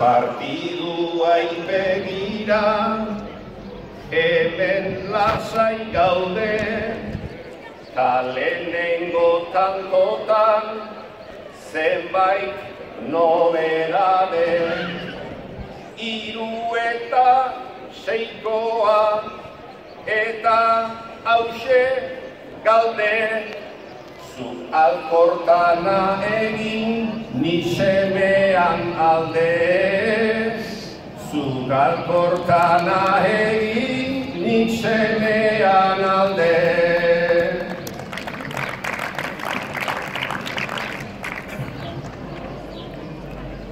Partiduai begira, hemen lasai gaude, ta lehenengo tantotan zenbait nobedade. 3 eta 6koa eta hauxe galde. Zu Alkortana egin, ni semean aldez. Zu Alkortana egin, ni semean aldez.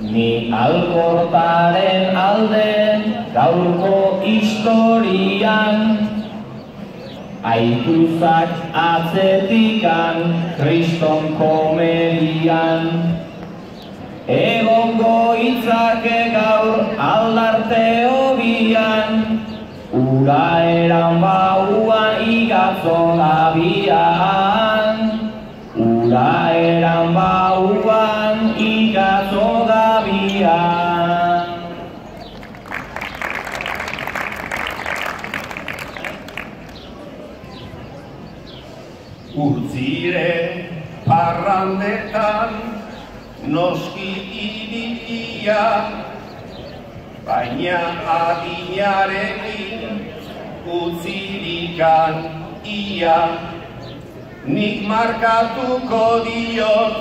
Ni Alkortaren alde gaurko historian, aituzak atzetikan kriston komedian. Egongo itzake gaur aldarte hobian, ura eran baua igatzo gabian. Ura eran bauan igatzo gabian. Urtziren parrandetan noski irikia, baina adinarekin utzirikan ia. Nik markatuko diot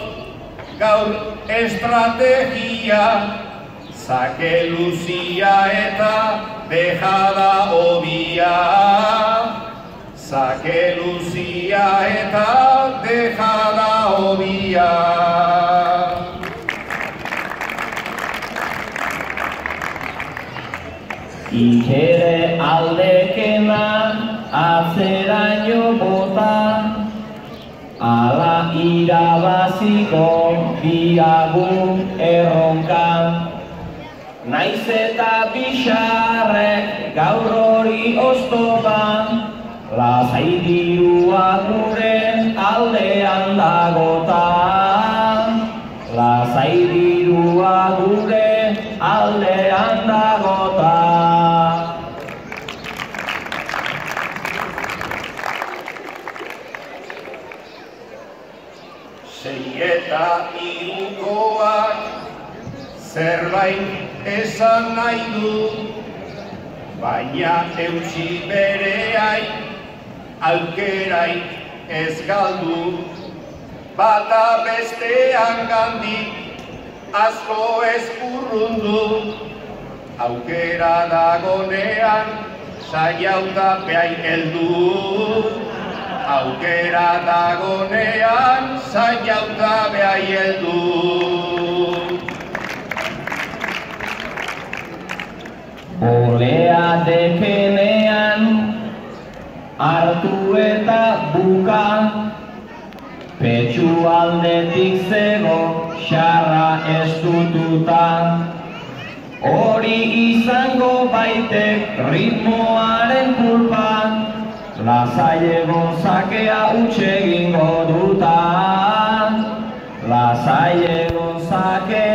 gaur estrategia, zake luzia eta dejada obia. Zake luzia eta dejada obia. Ikere aldekena atzeraino bota, ala irabaziko diagu erronka. Naiz eta bixarrek gaur hori oztopa, lasai dirua gure aldean dagota. Lasai dirua gure aldean dagota. 6 eta 3koak zerbait esan nahi du, baina eutsi bereai aukeraik ez galdu. Bata bestean gandik asko ez urrundu, aukera dagonean saiauta behai heldu. Aukera dagonean saiauta behai heldu. Olea dekenean hartu eta buka, petxu aldetik zego xarra estututa. Hori izango baitek ritmoaren kulpa, lasai egon zakea utxe egingo duta. Lasai egon zakea